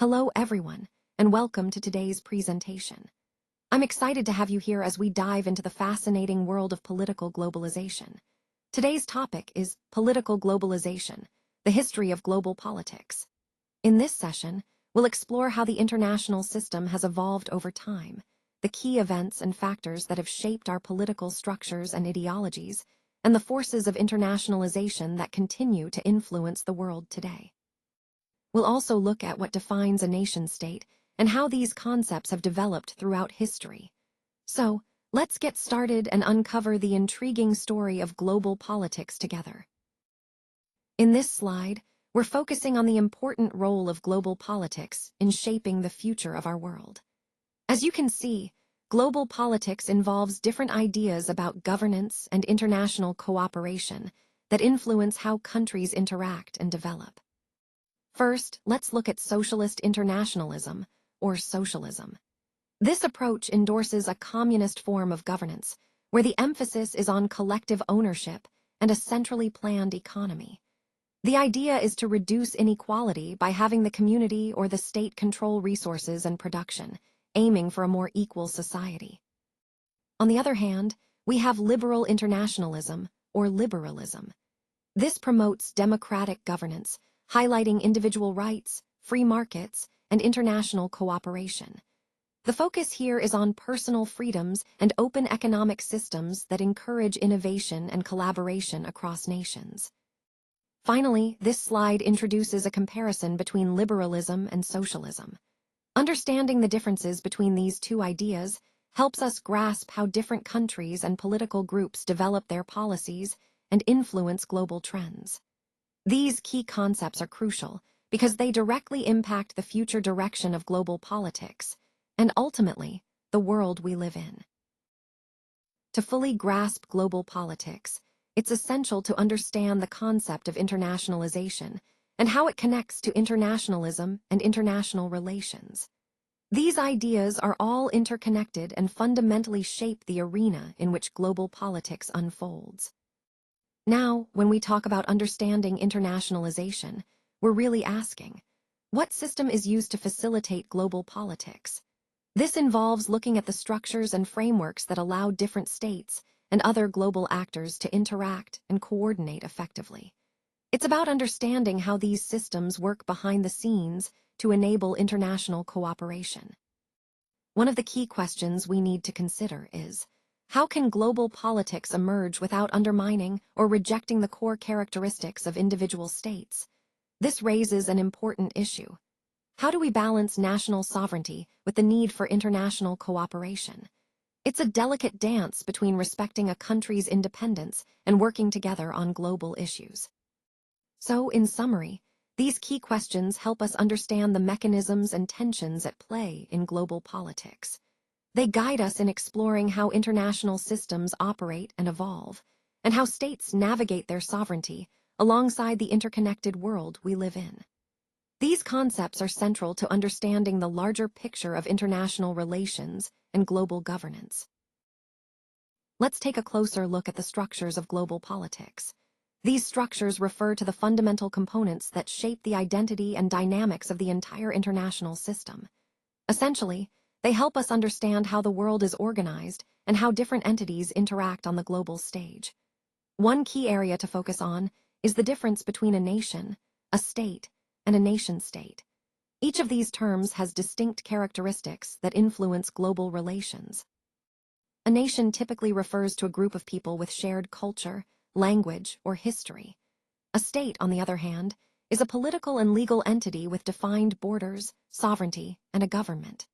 Hello everyone, and welcome to today's presentation. I'm excited to have you here as we dive into the fascinating world of political globalization. Today's topic is political globalization, the history of global politics. In this session, we'll explore how the international system has evolved over time, the key events and factors that have shaped our political structures and ideologies, and the forces of internationalization that continue to influence the world today. We'll also look at what defines a nation-state and how these concepts have developed throughout history. So, let's get started and uncover the intriguing story of global politics together. In this slide, we're focusing on the important role of global politics in shaping the future of our world. As you can see, global politics involves different ideas about governance and international cooperation that influence how countries interact and develop. First, let's look at socialist internationalism, or socialism. This approach endorses a communist form of governance, where the emphasis is on collective ownership and a centrally planned economy. The idea is to reduce inequality by having the community or the state control resources and production, aiming for a more equal society. On the other hand, we have liberal internationalism, or liberalism. This promotes democratic governance, highlighting individual rights, free markets, and international cooperation. The focus here is on personal freedoms and open economic systems that encourage innovation and collaboration across nations. Finally, this slide introduces a comparison between liberalism and socialism. Understanding the differences between these two ideas helps us grasp how different countries and political groups develop their policies and influence global trends. These key concepts are crucial because they directly impact the future direction of global politics and ultimately the world we live in. To fully grasp global politics, it's essential to understand the concept of internationalization and how it connects to internationalism and international relations. These ideas are all interconnected and fundamentally shape the arena in which global politics unfolds. Now, when we talk about understanding internationalization, we're really asking, what system is used to facilitate global politics? This involves looking at the structures and frameworks that allow different states and other global actors to interact and coordinate effectively. It's about understanding how these systems work behind the scenes to enable international cooperation. One of the key questions we need to consider is, how can global politics emerge without undermining or rejecting the core characteristics of individual states? This raises an important issue. How do we balance national sovereignty with the need for international cooperation? It's a delicate dance between respecting a country's independence and working together on global issues. So, in summary, these key questions help us understand the mechanisms and tensions at play in global politics. They guide us in exploring how international systems operate and evolve, and how states navigate their sovereignty alongside the interconnected world we live in. These concepts are central to understanding the larger picture of international relations and global governance. Let's take a closer look at the structures of global politics. These structures refer to the fundamental components that shape the identity and dynamics of the entire international system. Essentially, they help us understand how the world is organized and how different entities interact on the global stage. One key area to focus on is the difference between a nation, a state, and a nation-state. Each of these terms has distinct characteristics that influence global relations. A nation typically refers to a group of people with shared culture, language, or history. A state, on the other hand, is a political and legal entity with defined borders, sovereignty, and a government.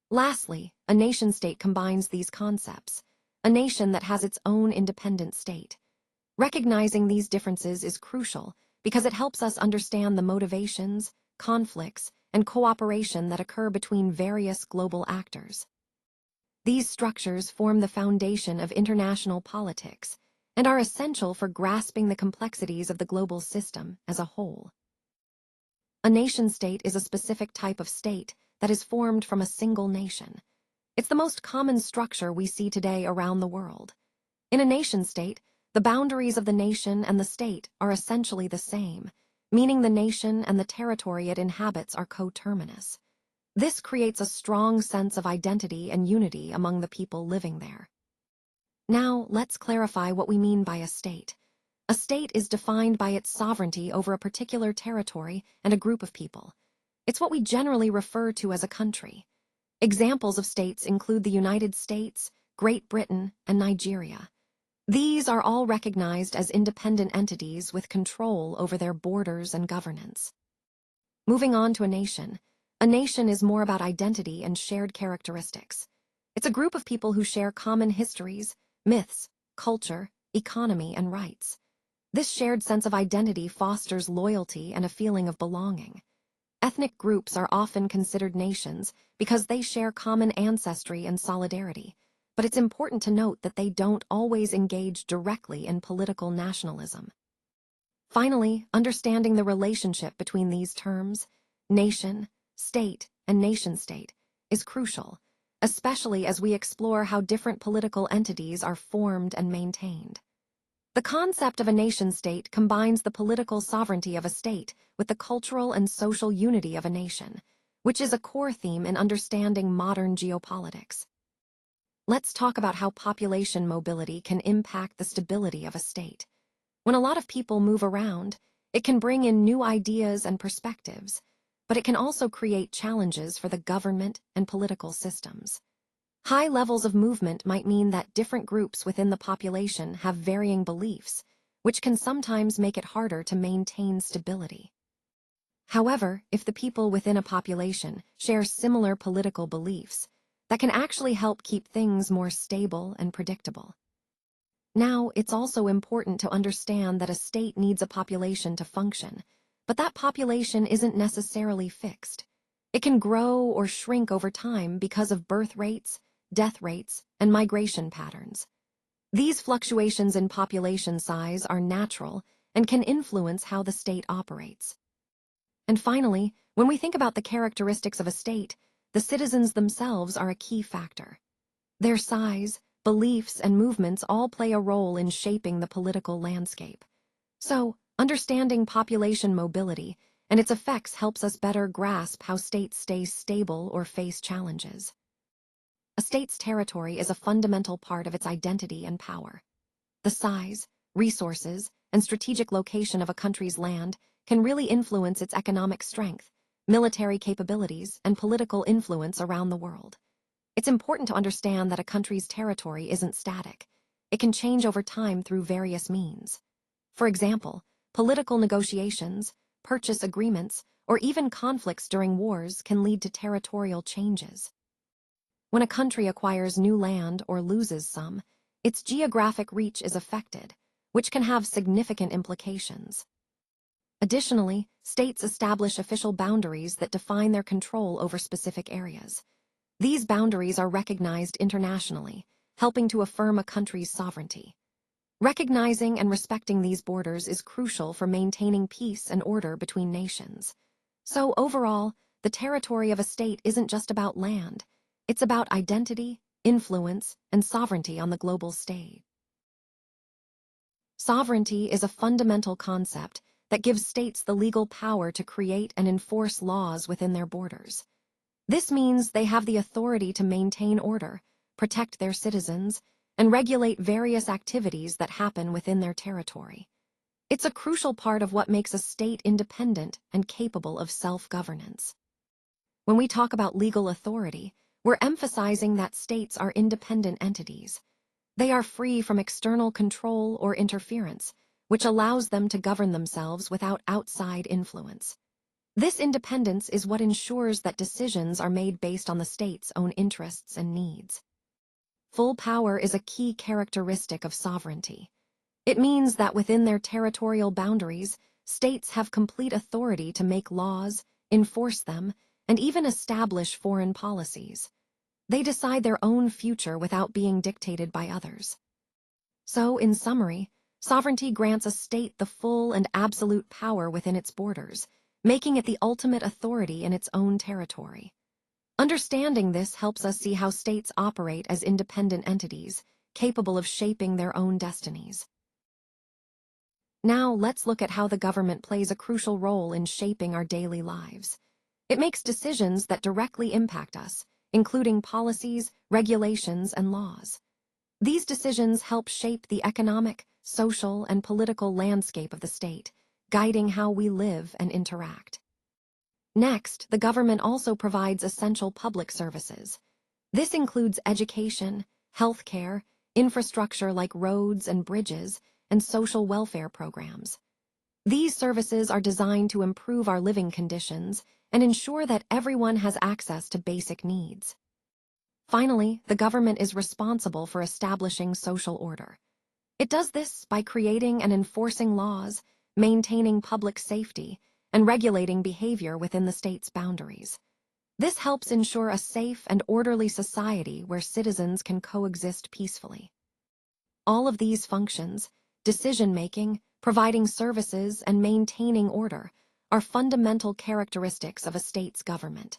Lastly, a nation-state combines these concepts, a nation that has its own independent state. Recognizing these differences is crucial because it helps us understand the motivations, conflicts, and cooperation that occur between various global actors. These structures form the foundation of international politics and are essential for grasping the complexities of the global system as a whole. A nation-state is a specific type of state that is formed from a single nation. It's the most common structure we see today around the world. In a nation-state, the boundaries of the nation and the state are essentially the same, meaning the nation and the territory it inhabits are coterminous. This creates a strong sense of identity and unity among the people living there. Now, let's clarify what we mean by a state. A state is defined by its sovereignty over a particular territory and a group of people. It's what we generally refer to as a country. Examples of states include the United States, Great Britain, and Nigeria. These are all recognized as independent entities with control over their borders and governance. Moving on to a nation. A nation is more about identity and shared characteristics. It's a group of people who share common histories, myths, culture, economy, and rights. This shared sense of identity fosters loyalty and a feeling of belonging. Ethnic groups are often considered nations because they share common ancestry and solidarity, but it's important to note that they don't always engage directly in political nationalism. Finally, understanding the relationship between these terms, nation, state, and nation-state, is crucial, especially as we explore how different political entities are formed and maintained. The concept of a nation-state combines the political sovereignty of a state with the cultural and social unity of a nation, which is a core theme in understanding modern geopolitics. Let's talk about how population mobility can impact the stability of a state. When a lot of people move around, it can bring in new ideas and perspectives, but it can also create challenges for the government and political systems. High levels of movement might mean that different groups within the population have varying beliefs, which can sometimes make it harder to maintain stability. However, if the people within a population share similar political beliefs, that can actually help keep things more stable and predictable. Now, it's also important to understand that a state needs a population to function, but that population isn't necessarily fixed. It can grow or shrink over time because of birth rates, death rates, and migration patterns. These fluctuations in population size are natural and can influence how the state operates. And finally, when we think about the characteristics of a state, the citizens themselves are a key factor. Their size, beliefs, and movements all play a role in shaping the political landscape. So, understanding population mobility and its effects helps us better grasp how states stay stable or face challenges. A state's territory is a fundamental part of its identity and power. The size, resources, and strategic location of a country's land can really influence its economic strength, military capabilities, and political influence around the world. It's important to understand that a country's territory isn't static. It can change over time through various means. For example, political negotiations, purchase agreements, or even conflicts during wars can lead to territorial changes. When a country acquires new land or loses some, its geographic reach is affected, which can have significant implications. Additionally, states establish official boundaries that define their control over specific areas. These boundaries are recognized internationally, helping to affirm a country's sovereignty. Recognizing and respecting these borders is crucial for maintaining peace and order between nations. So overall, the territory of a state isn't just about land. It's about identity, influence, and sovereignty on the global stage. Sovereignty is a fundamental concept that gives states the legal power to create and enforce laws within their borders. This means they have the authority to maintain order, protect their citizens, and regulate various activities that happen within their territory. It's a crucial part of what makes a state independent and capable of self-governance. When we talk about legal authority, we're emphasizing that states are independent entities. They are free from external control or interference, which allows them to govern themselves without outside influence. This independence is what ensures that decisions are made based on the state's own interests and needs. Full power is a key characteristic of sovereignty. It means that within their territorial boundaries, states have complete authority to make laws, enforce them, and even establish foreign policies. They decide their own future without being dictated by others. So, in summary, sovereignty grants a state the full and absolute power within its borders, making it the ultimate authority in its own territory. Understanding this helps us see how states operate as independent entities, capable of shaping their own destinies. Now, let's look at how the government plays a crucial role in shaping our daily lives. It makes decisions that directly impact us, including policies, regulations, and laws. These decisions help shape the economic, social, and political landscape of the state, guiding how we live and interact. Next, the government also provides essential public services. This includes education, healthcare, infrastructure like roads and bridges, and social welfare programs. These services are designed to improve our living conditions and ensure that everyone has access to basic needs. Finally, the government is responsible for establishing social order. It does this by creating and enforcing laws, maintaining public safety, and regulating behavior within the state's boundaries. This helps ensure a safe and orderly society where citizens can coexist peacefully. All of these functions, decision-making, providing services, and maintaining order, are fundamental characteristics of a state's government.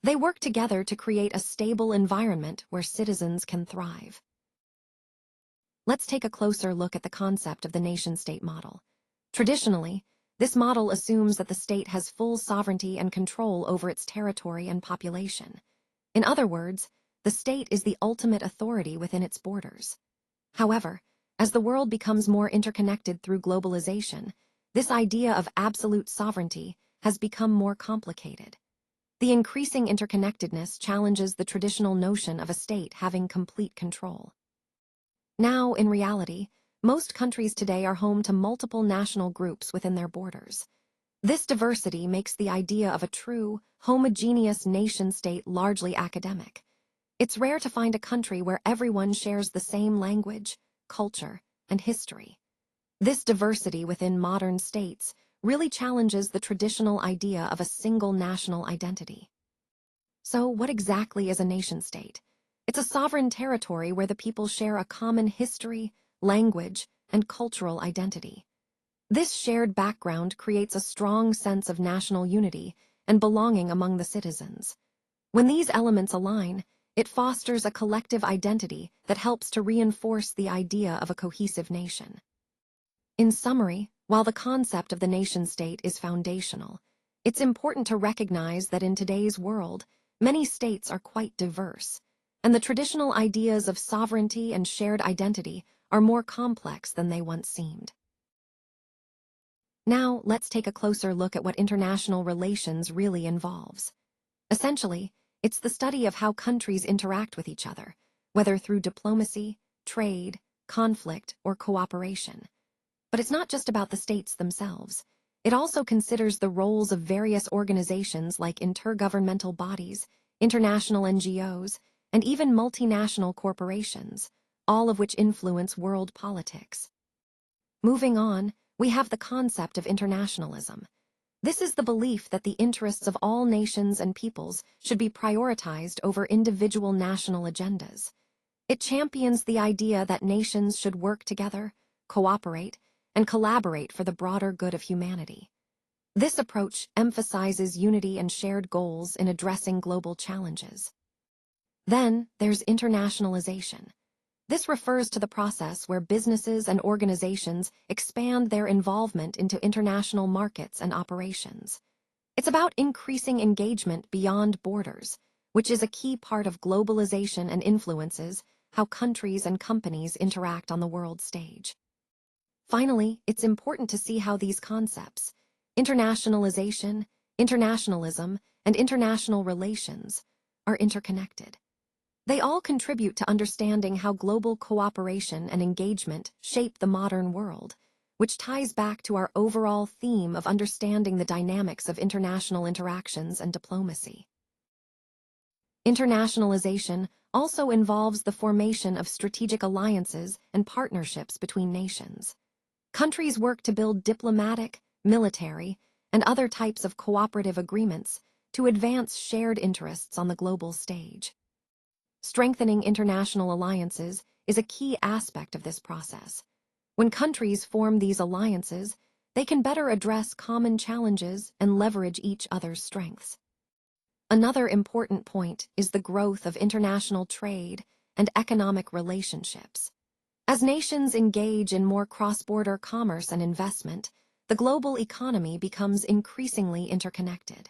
They work together to create a stable environment where citizens can thrive. Let's take a closer look at the concept of the nation-state model. Traditionally, this model assumes that the state has full sovereignty and control over its territory and population. In other words, the state is the ultimate authority within its borders. However, as the world becomes more interconnected through globalization, this idea of absolute sovereignty has become more complicated. The increasing interconnectedness challenges the traditional notion of a state having complete control. Now, in reality, most countries today are home to multiple national groups within their borders. This diversity makes the idea of a true, homogeneous nation-state largely academic. It's rare to find a country where everyone shares the same language, culture, and history. This diversity within modern states really challenges the traditional idea of a single national identity. So, what exactly is a nation-state? It's a sovereign territory where the people share a common history, language, and cultural identity. This shared background creates a strong sense of national unity and belonging among the citizens. When these elements align, it fosters a collective identity that helps to reinforce the idea of a cohesive nation. In summary, while the concept of the nation-state is foundational, it's important to recognize that in today's world, many states are quite diverse, and the traditional ideas of sovereignty and shared identity are more complex than they once seemed. Now, let's take a closer look at what international relations really involves. Essentially, it's the study of how countries interact with each other, whether through diplomacy, trade, conflict, or cooperation. But it's not just about the states themselves. It also considers the roles of various organizations like intergovernmental bodies, international NGOs, and even multinational corporations, all of which influence world politics. Moving on, we have the concept of internationalism. This is the belief that the interests of all nations and peoples should be prioritized over individual national agendas. It champions the idea that nations should work together, cooperate, and collaborate for the broader good of humanity. This approach emphasizes unity and shared goals in addressing global challenges. Then, there's internationalization. This refers to the process where businesses and organizations expand their involvement into international markets and operations. It's about increasing engagement beyond borders, which is a key part of globalization and influences how countries and companies interact on the world stage. Finally, it's important to see how these concepts, internationalization, internationalism, and international relations, are interconnected. They all contribute to understanding how global cooperation and engagement shape the modern world, which ties back to our overall theme of understanding the dynamics of international interactions and diplomacy. Internationalization also involves the formation of strategic alliances and partnerships between nations. Countries work to build diplomatic, military, and other types of cooperative agreements to advance shared interests on the global stage. Strengthening international alliances is a key aspect of this process. When countries form these alliances, they can better address common challenges and leverage each other's strengths. Another important point is the growth of international trade and economic relationships. As nations engage in more cross-border commerce and investment, the global economy becomes increasingly interconnected.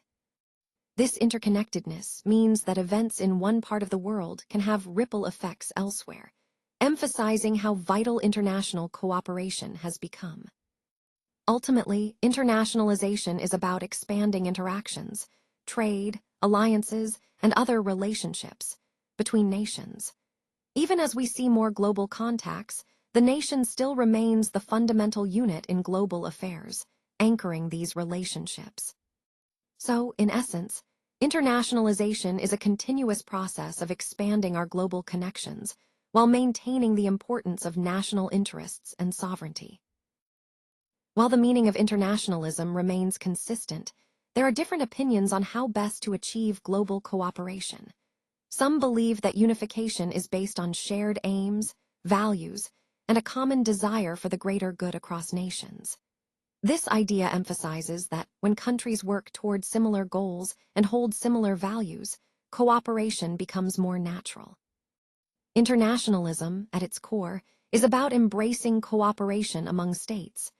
This interconnectedness means that events in one part of the world can have ripple effects elsewhere, emphasizing how vital international cooperation has become. Ultimately, internationalization is about expanding interactions, trade, alliances, and other relationships between nations. Even as we see more global contacts, the nation still remains the fundamental unit in global affairs, anchoring these relationships. So, in essence, internationalization is a continuous process of expanding our global connections while maintaining the importance of national interests and sovereignty. While the meaning of internationalism remains consistent, there are different opinions on how best to achieve global cooperation. Some believe that unification is based on shared aims, values, and a common desire for the greater good across nations. This idea emphasizes that when countries work toward similar goals and hold similar values, cooperation becomes more natural. Internationalism, at its core, is about embracing cooperation among states.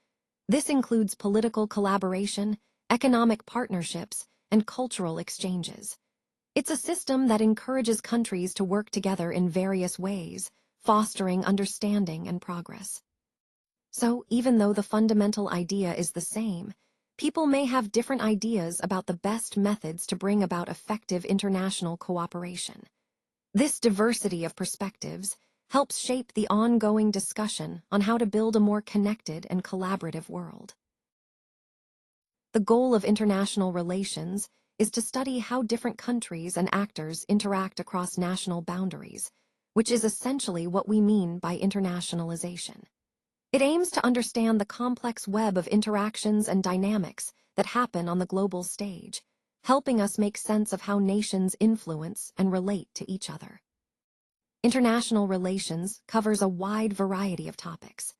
This includes political collaboration, economic partnerships, and cultural exchanges. It's a system that encourages countries to work together in various ways, fostering understanding and progress. So, even though the fundamental idea is the same, people may have different ideas about the best methods to bring about effective international cooperation. This diversity of perspectives helps shape the ongoing discussion on how to build a more connected and collaborative world. The goal of international relations is to study how different countries and actors interact across national boundaries, which is essentially what we mean by internationalization. It aims to understand the complex web of interactions and dynamics that happen on the global stage, helping us make sense of how nations influence and relate to each other. International relations covers a wide variety of topics.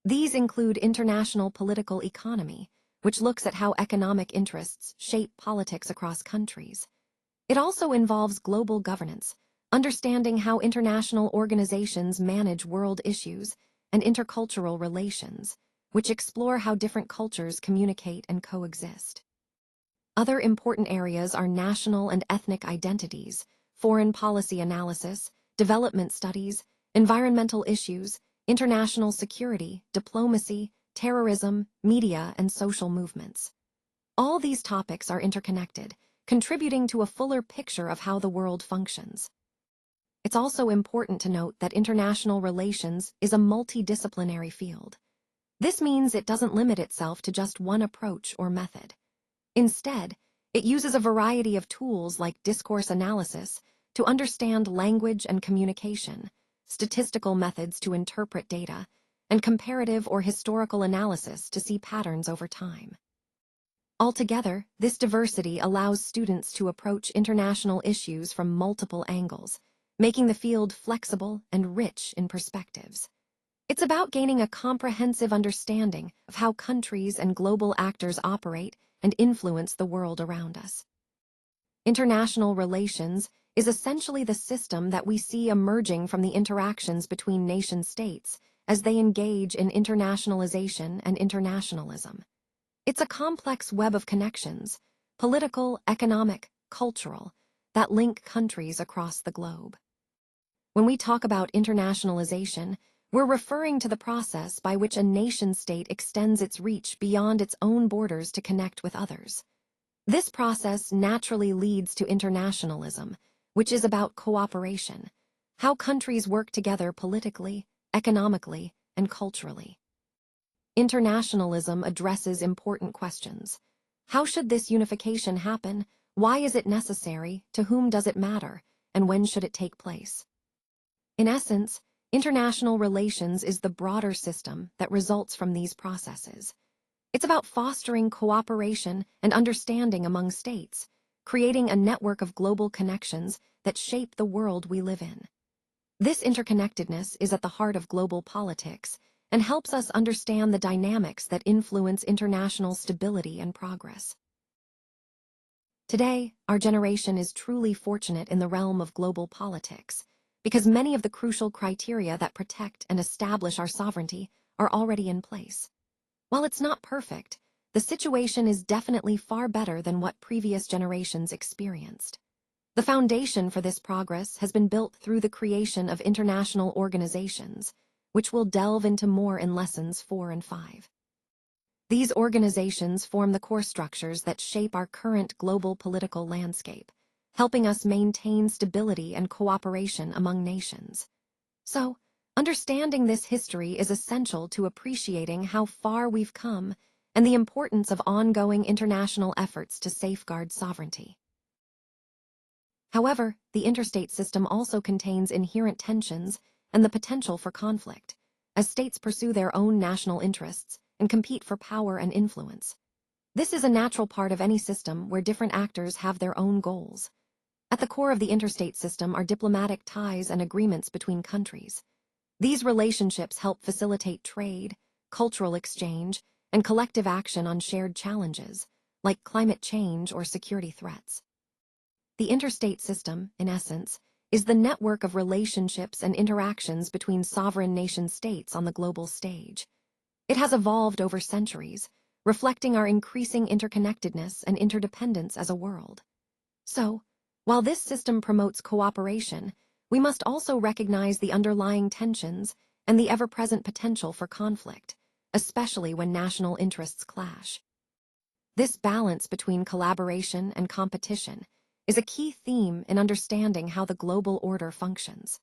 These include international political economy, which looks at how economic interests shape politics across countries. It also involves global governance, understanding how international organizations manage world issues, and intercultural relations, which explore how different cultures communicate and coexist. Other important areas are national and ethnic identities, foreign policy analysis, development studies, environmental issues, international security, diplomacy, terrorism, media, and social movements. All these topics are interconnected, contributing to a fuller picture of how the world functions. It's also important to note that international relations is a multidisciplinary field. This means it doesn't limit itself to just one approach or method. Instead, it uses a variety of tools like discourse analysis to understand language and communication, statistical methods to interpret data, and comparative or historical analysis to see patterns over time. Altogether, this diversity allows students to approach international issues from multiple angles, making the field flexible and rich in perspectives. It's about gaining a comprehensive understanding of how countries and global actors operate and influence the world around us. International relations is essentially the system that we see emerging from the interactions between nation-states as they engage in internationalization and internationalism. It's a complex web of connections, political, economic, cultural, that link countries across the globe. When we talk about internationalization, we're referring to the process by which a nation-state extends its reach beyond its own borders to connect with others. This process naturally leads to internationalism, which is about cooperation, how countries work together politically, economically, and culturally. Internationalism addresses important questions. How should this unification happen? Why is it necessary? To whom does it matter? And when should it take place? In essence, international relations is the broader system that results from these processes. It's about fostering cooperation and understanding among states, creating a network of global connections that shape the world we live in. This interconnectedness is at the heart of global politics and helps us understand the dynamics that influence international stability and progress. Today, our generation is truly fortunate in the realm of global politics, because many of the crucial criteria that protect and establish our sovereignty are already in place. While it's not perfect, the situation is definitely far better than what previous generations experienced. The foundation for this progress has been built through the creation of international organizations, which we'll delve into more in lessons 4 and 5. These organizations form the core structures that shape our current global political landscape, helping us maintain stability and cooperation among nations. So, understanding this history is essential to appreciating how far we've come and the importance of ongoing international efforts to safeguard sovereignty. However, the interstate system also contains inherent tensions and the potential for conflict, as states pursue their own national interests and compete for power and influence. This is a natural part of any system where different actors have their own goals. At the core of the interstate system are diplomatic ties and agreements between countries. These relationships help facilitate trade, cultural exchange, and collective action on shared challenges, like climate change or security threats. The interstate system, in essence, is the network of relationships and interactions between sovereign nation-states on the global stage. It has evolved over centuries, reflecting our increasing interconnectedness and interdependence as a world. So, while this system promotes cooperation, we must also recognize the underlying tensions and the ever-present potential for conflict, especially when national interests clash. This balance between collaboration and competition is a key theme in understanding how the global order functions.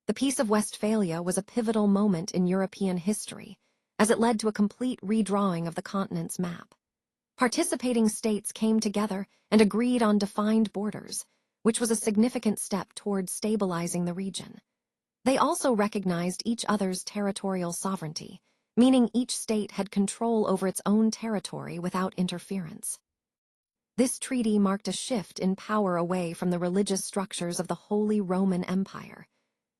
The Peace of Westphalia was a pivotal moment in European history, as it led to a complete redrawing of the continent's map. Participating states came together and agreed on defined borders, which was a significant step toward stabilizing the region. They also recognized each other's territorial sovereignty, meaning each state had control over its own territory without interference. This treaty marked a shift in power away from the religious structures of the Holy Roman Empire.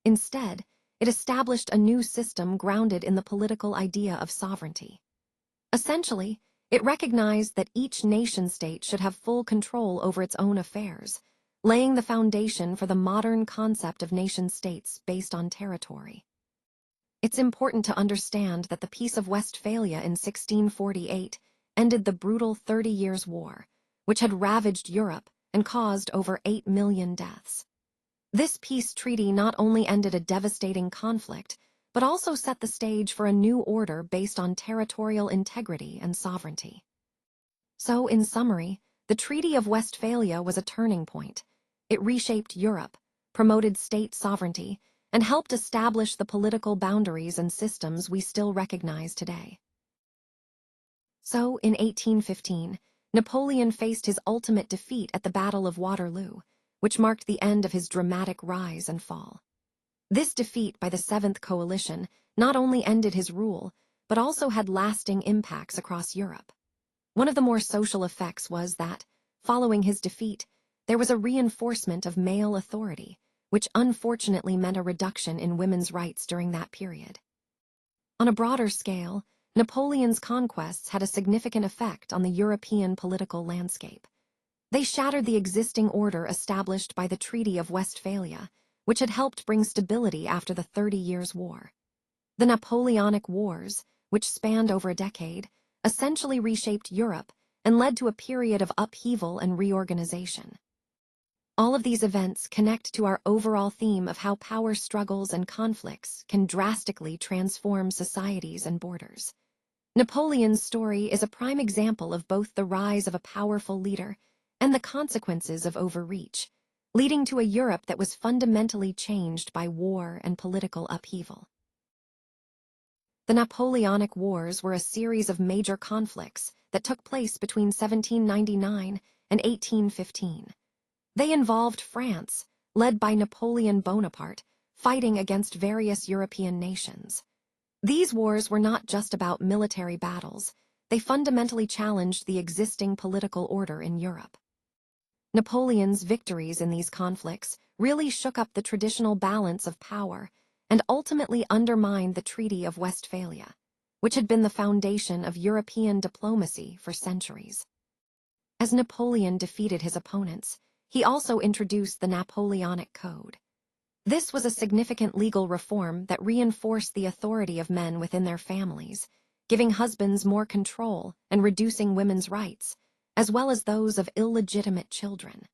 Instead, it established a new system grounded in the political idea of sovereignty. Essentially, it recognized that each nation-state should have full control over its own affairs, laying the foundation for the modern concept of nation-states based on territory. It's important to understand that the Peace of Westphalia in 1648 ended the brutal 30 Years' War, which had ravaged Europe and caused over 8 million deaths. This peace treaty not only ended a devastating conflict, but also set the stage for a new order based on territorial integrity and sovereignty. So, in summary, the Treaty of Westphalia was a turning point. It reshaped Europe, promoted state sovereignty, and helped establish the political boundaries and systems we still recognize today. So, in 1815, Napoleon faced his ultimate defeat at the Battle of Waterloo, which marked the end of his dramatic rise and fall. This defeat by the Seventh Coalition not only ended his rule, but also had lasting impacts across Europe. One of the more social effects was that, following his defeat, there was a reinforcement of male authority, which unfortunately meant a reduction in women's rights during that period. On a broader scale, Napoleon's conquests had a significant effect on the European political landscape. They shattered the existing order established by the Treaty of Westphalia, which had helped bring stability after the 30 Years' War. The Napoleonic Wars, which spanned over a decade, essentially reshaped Europe and led to a period of upheaval and reorganization. All of these events connect to our overall theme of how power struggles and conflicts can drastically transform societies and borders. Napoleon's story is a prime example of both the rise of a powerful leader and the consequences of overreach, leading to a Europe that was fundamentally changed by war and political upheaval. The Napoleonic Wars were a series of major conflicts that took place between 1799 and 1815. They involved France, led by Napoleon Bonaparte, fighting against various European nations. These wars were not just about military battles, they fundamentally challenged the existing political order in Europe. Napoleon's victories in these conflicts really shook up the traditional balance of power and ultimately undermined the Treaty of Westphalia, which had been the foundation of European diplomacy for centuries. As Napoleon defeated his opponents, he also introduced the Napoleonic Code. This was a significant legal reform that reinforced the authority of men within their families, giving husbands more control and reducing women's rights, as well as those of illegitimate children.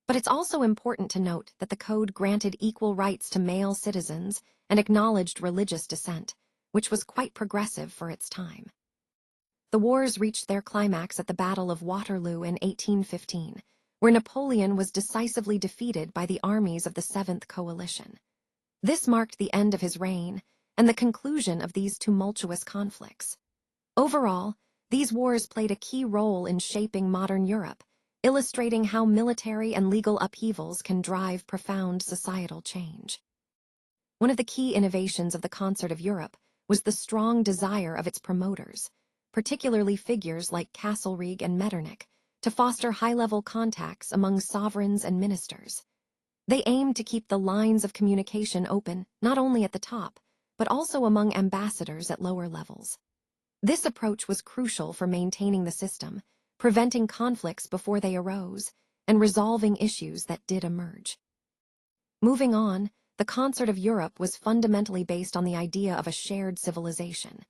But it's also important to note that the code granted equal rights to male citizens and acknowledged religious dissent, which was quite progressive for its time. The wars reached their climax at the Battle of Waterloo in 1815, where Napoleon was decisively defeated by the armies of the Seventh Coalition. This marked the end of his reign and the conclusion of these tumultuous conflicts. Overall, these wars played a key role in shaping modern Europe, illustrating how military and legal upheavals can drive profound societal change. One of the key innovations of the Concert of Europe was the strong desire of its promoters, particularly figures like Castlereagh and Metternich, to foster high-level contacts among sovereigns and ministers. They aimed to keep the lines of communication open not only at the top, but also among ambassadors at lower levels. This approach was crucial for maintaining the system, preventing conflicts before they arose, and resolving issues that did emerge. Moving on, the Concert of Europe was fundamentally based on the idea of a shared civilization.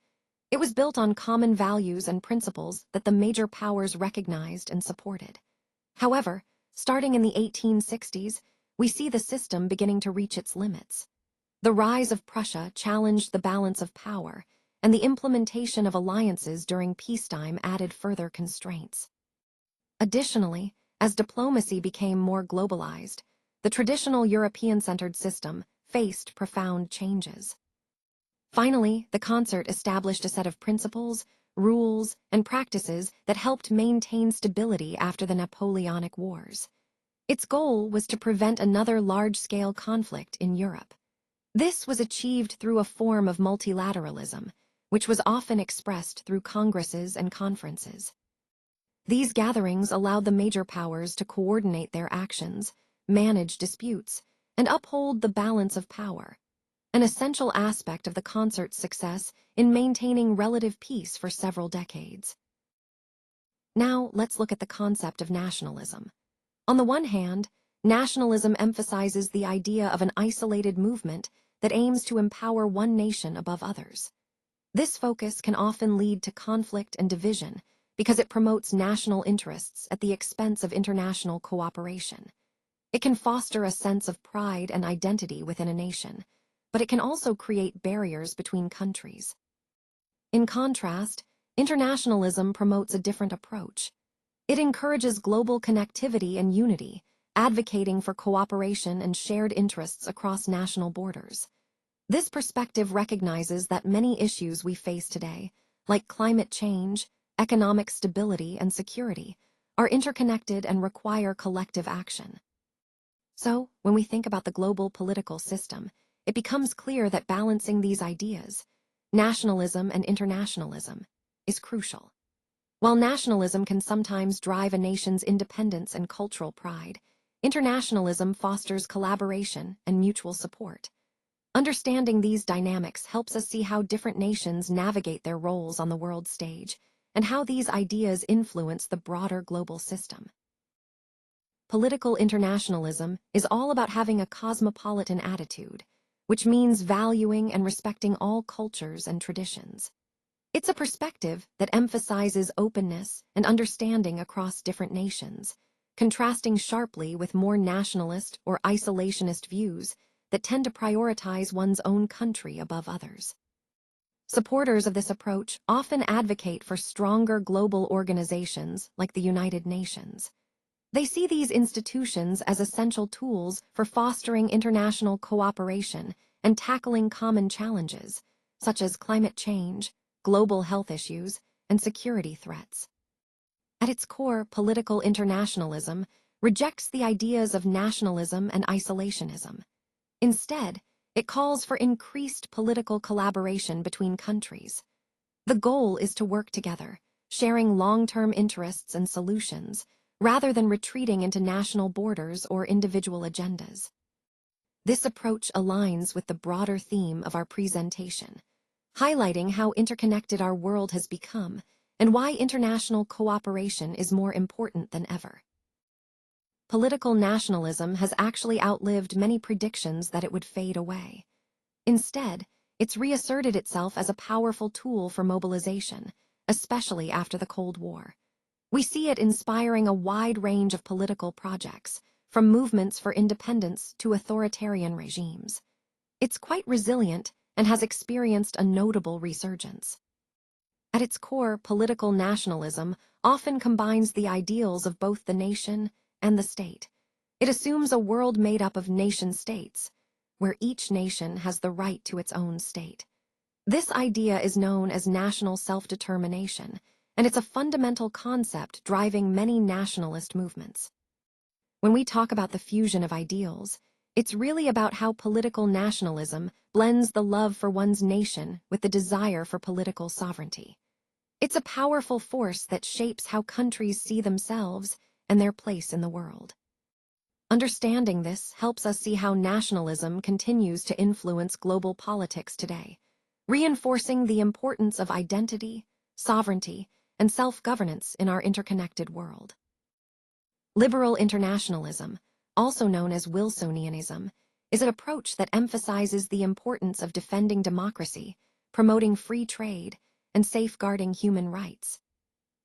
It was built on common values and principles that the major powers recognized and supported. However, starting in the 1860s, we see the system beginning to reach its limits. The rise of Prussia challenged the balance of power, and the implementation of alliances during peacetime added further constraints. Additionally, as diplomacy became more globalized, the traditional European-centered system faced profound changes. Finally, the concert established a set of principles, rules, and practices that helped maintain stability after the Napoleonic Wars. Its goal was to prevent another large-scale conflict in Europe. This was achieved through a form of multilateralism, which was often expressed through congresses and conferences. These gatherings allowed the major powers to coordinate their actions, manage disputes, and uphold the balance of power, an essential aspect of the concert's success in maintaining relative peace for several decades. Now, let's look at the concept of nationalism. On the one hand, nationalism emphasizes the idea of an isolated movement that aims to empower one nation above others. This focus can often lead to conflict and division because it promotes national interests at the expense of international cooperation. It can foster a sense of pride and identity within a nation, but it can also create barriers between countries. In contrast, internationalism promotes a different approach. It encourages global connectivity and unity, advocating for cooperation and shared interests across national borders. This perspective recognizes that many issues we face today, like climate change, economic stability, and security, are interconnected and require collective action. So, when we think about the global political system, it becomes clear that balancing these ideas, nationalism and internationalism, is crucial. While nationalism can sometimes drive a nation's independence and cultural pride, internationalism fosters collaboration and mutual support. Understanding these dynamics helps us see how different nations navigate their roles on the world stage and how these ideas influence the broader global system. Political internationalism is all about having a cosmopolitan attitude, which means valuing and respecting all cultures and traditions. It's a perspective that emphasizes openness and understanding across different nations, contrasting sharply with more nationalist or isolationist views that tend to prioritize one's own country above others. Supporters of this approach often advocate for stronger global organizations like the United Nations. They see these institutions as essential tools for fostering international cooperation and tackling common challenges, such as climate change, global health issues, and security threats. At its core, political internationalism rejects the ideas of nationalism and isolationism. Instead, it calls for increased political collaboration between countries. The goal is to work together, sharing long-term interests and solutions, rather than retreating into national borders or individual agendas. This approach aligns with the broader theme of our presentation, highlighting how interconnected our world has become and why international cooperation is more important than ever. political nationalism has actually outlived many predictions that it would fade away. Instead, it's reasserted itself as a powerful tool for mobilization, especially after the Cold War. We see it inspiring a wide range of political projects, from movements for independence to authoritarian regimes. It's quite resilient and has experienced a notable resurgence. At its core, political nationalism often combines the ideals of both the nation and the state. It assumes a world made up of nation-states, where each nation has the right to its own state. This idea is known as national self-determination, and it's a fundamental concept driving many nationalist movements. When we talk about the fusion of ideals, it's really about how political nationalism blends the love for one's nation with the desire for political sovereignty. It's a powerful force that shapes how countries see themselves and their place in the world. Understanding this helps us see how nationalism continues to influence global politics today, reinforcing the importance of identity, sovereignty, and self-governance in our interconnected world. Liberal internationalism, also known as Wilsonianism, is an approach that emphasizes the importance of defending democracy, promoting free trade, and safeguarding human rights.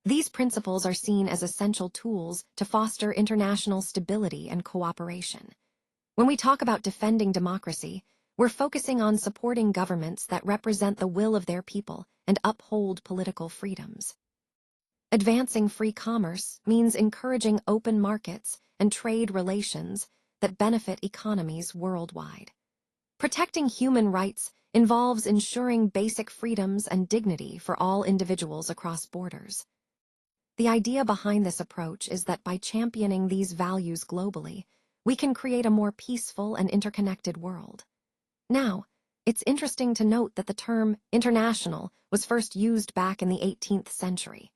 These principles are seen as essential tools to foster international stability and cooperation. When we talk about defending democracy, we're focusing on supporting governments that represent the will of their people and uphold political freedoms. Advancing free commerce means encouraging open markets and trade relations that benefit economies worldwide. Protecting human rights involves ensuring basic freedoms and dignity for all individuals across borders. The idea behind this approach is that by championing these values globally, we can create a more peaceful and interconnected world. Now, it's interesting to note that the term international was first used back in the 18th century.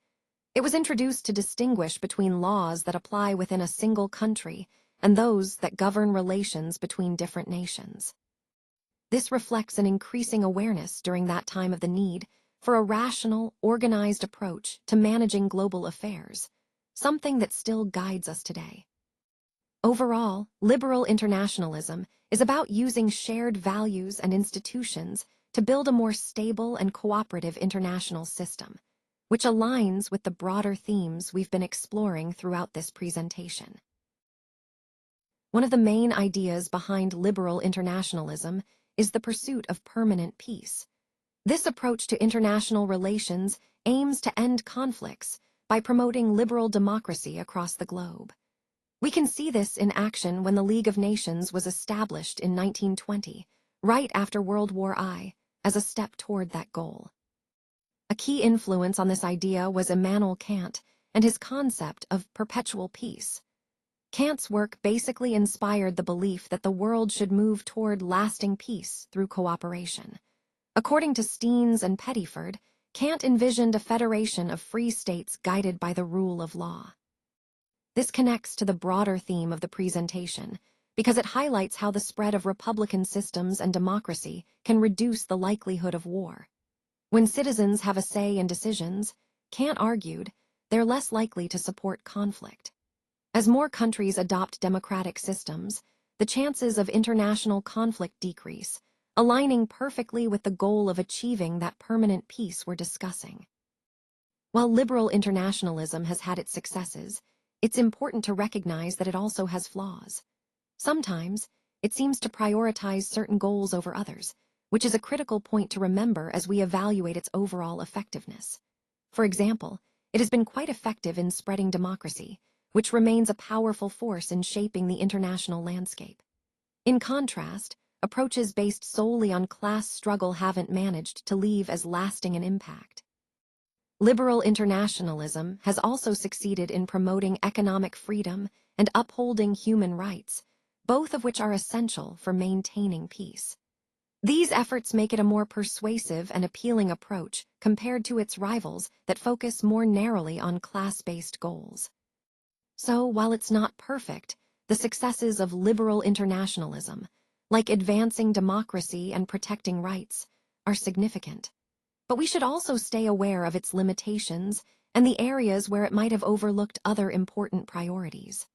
It was introduced to distinguish between laws that apply within a single country and those that govern relations between different nations. This reflects an increasing awareness during that time of the need for a rational, organized approach to managing global affairs, something that still guides us today. Overall, liberal internationalism is about using shared values and institutions to build a more stable and cooperative international system, which aligns with the broader themes we've been exploring throughout this presentation. One of the main ideas behind liberal internationalism is the pursuit of permanent peace. This approach to international relations aims to end conflicts by promoting liberal democracy across the globe. We can see this in action when the League of Nations was established in 1920, right after World War I, as a step toward that goal. A key influence on this idea was Immanuel Kant and his concept of perpetual peace. Kant's work basically inspired the belief that the world should move toward lasting peace through cooperation. According to Steens and Pettiford, Kant envisioned a federation of free states guided by the rule of law. This connects to the broader theme of the presentation because it highlights how the spread of republican systems and democracy can reduce the likelihood of war. When citizens have a say in decisions, Kant argued, they're less likely to support conflict. As more countries adopt democratic systems, the chances of international conflict decrease, aligning perfectly with the goal of achieving that permanent peace we're discussing. While liberal internationalism has had its successes, it's important to recognize that it also has flaws. Sometimes, it seems to prioritize certain goals over others, which is a critical point to remember as we evaluate its overall effectiveness. For example, it has been quite effective in spreading democracy, which remains a powerful force in shaping the international landscape. In contrast, approaches based solely on class struggle haven't managed to leave as lasting an impact. Liberal internationalism has also succeeded in promoting economic freedom and upholding human rights, both of which are essential for maintaining peace. These efforts make it a more persuasive and appealing approach compared to its rivals that focus more narrowly on class-based goals. So, while it's not perfect, the successes of liberal internationalism, like advancing democracy and protecting rights, are significant. But we should also stay aware of its limitations and the areas where it might have overlooked other important priorities.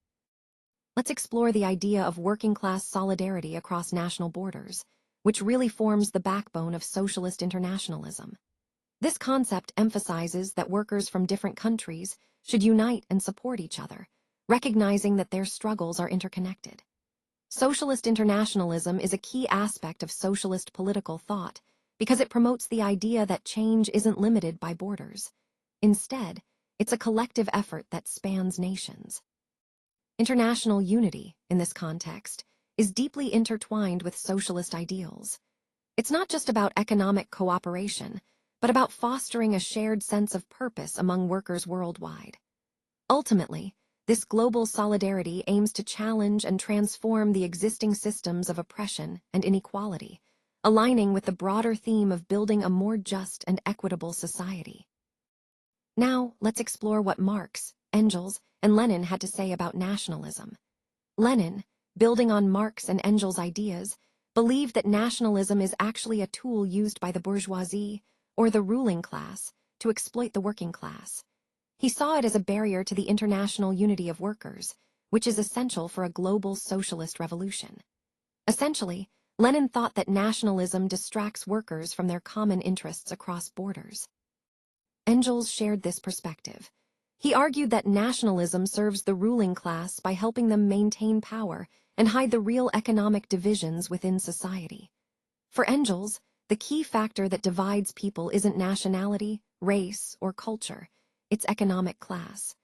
let's explore the idea of working-class solidarity across national borders, which really forms the backbone of socialist internationalism. This concept emphasizes that workers from different countries should unite and support each other, recognizing that their struggles are interconnected. Socialist internationalism is a key aspect of socialist political thought because it promotes the idea that change isn't limited by borders. Instead, it's a collective effort that spans nations. International unity, in this context, is deeply intertwined with socialist ideals. It's not just about economic cooperation, but about fostering a shared sense of purpose among workers worldwide. Ultimately, this global solidarity aims to challenge and transform the existing systems of oppression and inequality, aligning with the broader theme of building a more just and equitable society. Now, let's explore what Marx, Engels, and Lenin had to say about nationalism. Lenin, building on Marx and Engels' ideas, believed that nationalism is actually a tool used by the bourgeoisie, or the ruling class, to exploit the working class. He saw it as a barrier to the international unity of workers, which is essential for a global socialist revolution. Essentially, Lenin thought that nationalism distracts workers from their common interests across borders. Engels shared this perspective. He argued that nationalism serves the ruling class by helping them maintain power and hide the real economic divisions within society. For Engels, the key factor that divides people isn't nationality, race, or culture. It's economic class.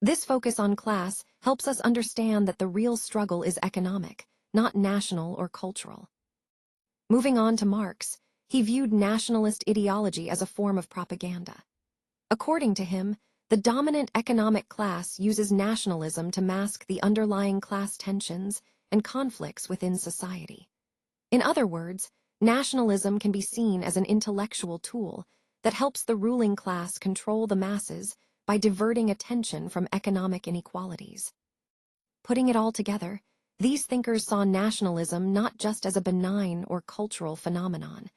This focus on class helps us understand that the real struggle is economic, not national or cultural. Moving on to Marx, he viewed nationalist ideology as a form of propaganda. According to him, the dominant economic class uses nationalism to mask the underlying class tensions and conflicts within society. In other words, nationalism can be seen as an intellectual tool that helps the ruling class control the masses by diverting attention from economic inequalities. Putting it all together, these thinkers saw nationalism not just as a benign or cultural phenomenon,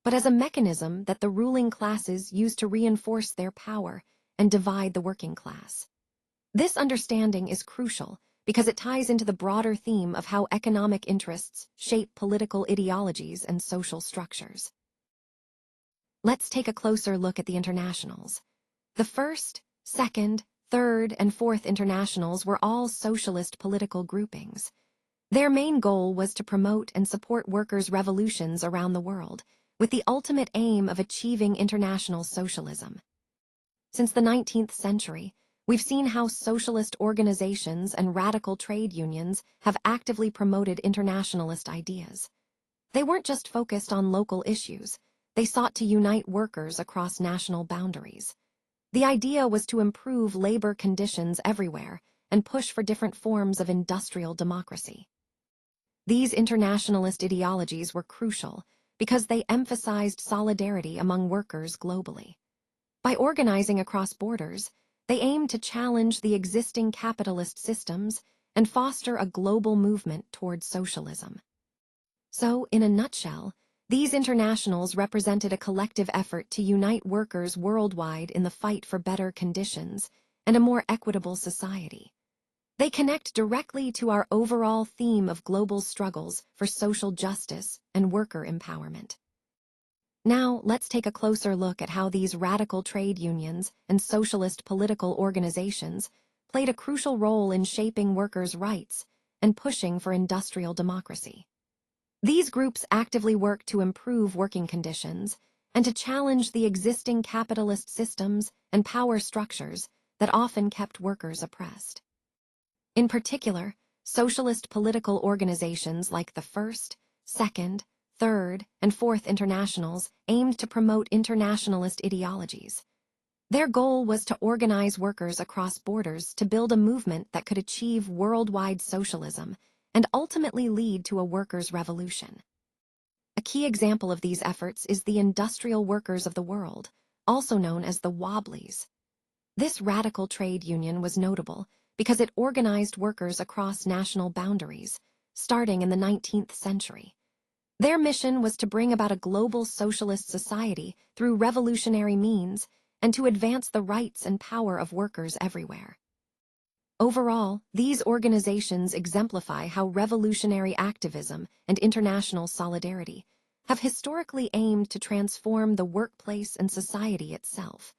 but as a mechanism that the ruling classes use to reinforce their power and divide the working class. This understanding is crucial because it ties into the broader theme of how economic interests shape political ideologies and social structures. Let's take a closer look at the internationals. The first, second, third, and fourth internationals were all socialist political groupings. Their main goal was to promote and support workers' revolutions around the world, with the ultimate aim of achieving international socialism. Since the 19th century, we've seen how socialist organizations and radical trade unions have actively promoted internationalist ideas. They weren't just focused on local issues. They sought to unite workers across national boundaries. The idea was to improve labor conditions everywhere and push for different forms of industrial democracy. These internationalist ideologies were crucial because they emphasized solidarity among workers globally. By organizing across borders, they aimed to challenge the existing capitalist systems and foster a global movement towards socialism. So, in a nutshell, these internationals represented a collective effort to unite workers worldwide in the fight for better conditions and a more equitable society. They connect directly to our overall theme of global struggles for social justice and worker empowerment. Now, let's take a closer look at how these radical trade unions and socialist political organizations played a crucial role in shaping workers' rights and pushing for industrial democracy. These groups actively work to improve working conditions and to challenge the existing capitalist systems and power structures that often kept workers oppressed. In particular, socialist political organizations like the First, Second, Third, and Fourth Internationals aimed to promote internationalist ideologies. Their goal was to organize workers across borders to build a movement that could achieve worldwide socialism and ultimately lead to a workers' revolution. A key example of these efforts is the Industrial Workers of the World, also known as the Wobblies. This radical trade union was notable because it organized workers across national boundaries, starting in the 19th century. Their mission was to bring about a global socialist society through revolutionary means and to advance the rights and power of workers everywhere. Overall, these organizations exemplify how revolutionary activism and international solidarity have historically aimed to transform the workplace and society itself,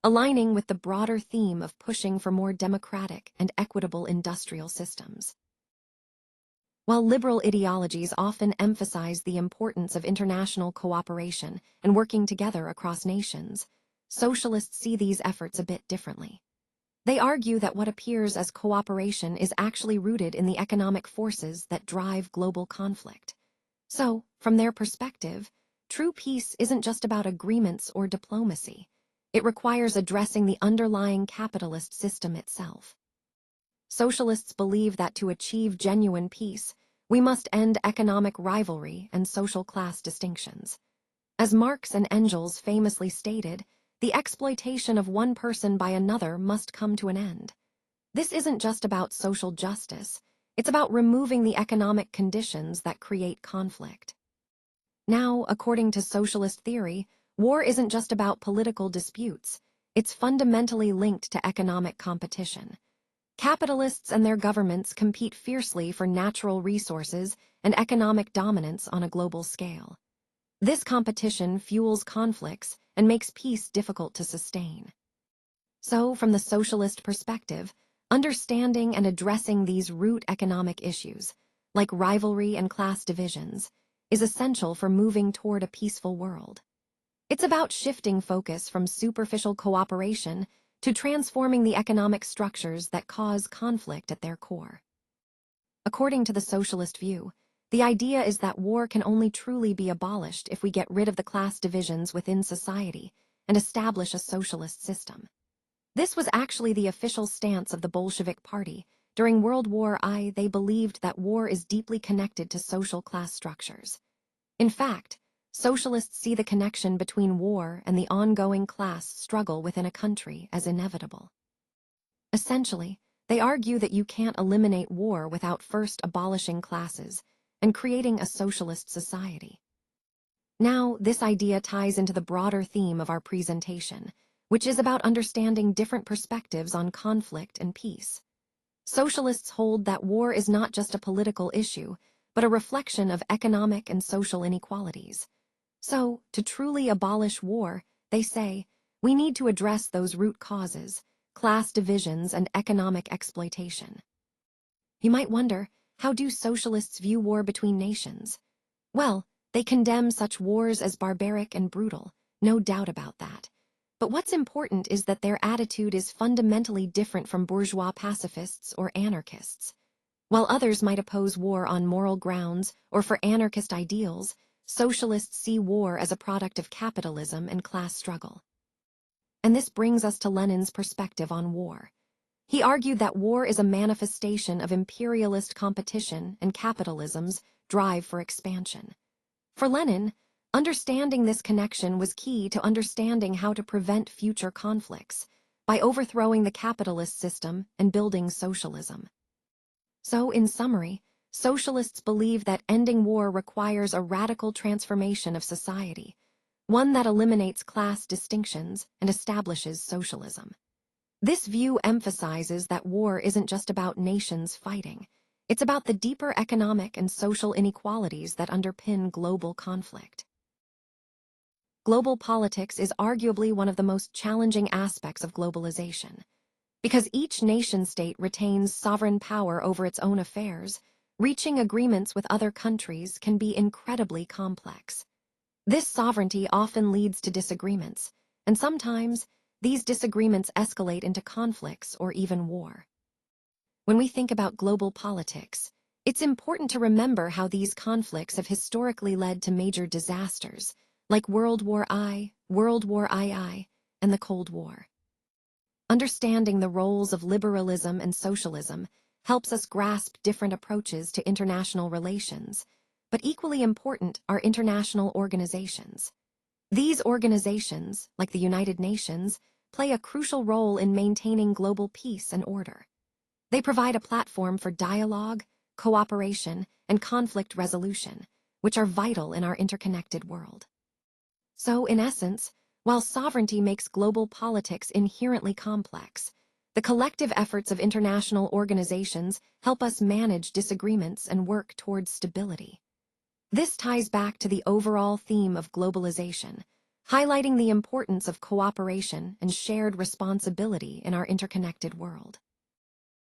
aligning with the broader theme of pushing for more democratic and equitable industrial systems. While liberal ideologies often emphasize the importance of international cooperation and working together across nations, socialists see these efforts a bit differently. They argue that what appears as cooperation is actually rooted in the economic forces that drive global conflict. So, from their perspective, true peace isn't just about agreements or diplomacy. It requires addressing the underlying capitalist system itself. Socialists believe that to achieve genuine peace, we must end economic rivalry and social class distinctions. As Marx and Engels famously stated, the exploitation of one person by another must come to an end. This isn't just about social justice, it's about removing the economic conditions that create conflict. Now, according to socialist theory, war isn't just about political disputes, it's fundamentally linked to economic competition. Capitalists and their governments compete fiercely for natural resources and economic dominance on a global scale. This competition fuels conflicts and makes peace difficult to sustain. So, from the socialist perspective, understanding and addressing these root economic issues, like rivalry and class divisions, is essential for moving toward a peaceful world. It's about shifting focus from superficial cooperation to transforming the economic structures that cause conflict at their core. According to the socialist view, the idea is that war can only truly be abolished if we get rid of the class divisions within society and establish a socialist system. This was actually the official stance of the Bolshevik Party. During World War I, they believed that war is deeply connected to social class structures. In fact, socialists see the connection between war and the ongoing class struggle within a country as inevitable. Essentially, they argue that you can't eliminate war without first abolishing classes and creating a socialist society. Now, this idea ties into the broader theme of our presentation, which is about understanding different perspectives on conflict and peace. Socialists hold that war is not just a political issue, but a reflection of economic and social inequalities. So, to truly abolish war, they say, we need to address those root causes, class divisions and economic exploitation. You might wonder, how do socialists view war between nations? Well, they condemn such wars as barbaric and brutal, no doubt about that. But what's important is that their attitude is fundamentally different from bourgeois pacifists or anarchists. While others might oppose war on moral grounds or for anarchist ideals, socialists see war as a product of capitalism and class struggle. And this brings us to Lenin's perspective on war. He argued that war is a manifestation of imperialist competition and capitalism's drive for expansion. For Lenin, understanding this connection was key to understanding how to prevent future conflicts by overthrowing the capitalist system and building socialism. So, in summary, socialists believe that ending war requires a radical transformation of society, one that eliminates class distinctions and establishes socialism. This view emphasizes that war isn't just about nations fighting. It's about the deeper economic and social inequalities that underpin global conflict. Global politics is arguably one of the most challenging aspects of globalization. Because each nation-state retains sovereign power over its own affairs, reaching agreements with other countries can be incredibly complex. This sovereignty often leads to disagreements, and sometimes these disagreements escalate into conflicts or even war. When we think about global politics, it's important to remember how these conflicts have historically led to major disasters, like World War I, World War II, and the Cold War. Understanding the roles of liberalism and socialism helps us grasp different approaches to international relations, but equally important are international organizations. These organizations, like the United Nations, play a crucial role in maintaining global peace and order. They provide a platform for dialogue, cooperation, and conflict resolution, which are vital in our interconnected world. So, in essence, while sovereignty makes global politics inherently complex, the The collective efforts of international organizations help us manage disagreements and work towards stability. This ties back to the overall theme of globalization, highlighting the importance of cooperation and shared responsibility in our interconnected world.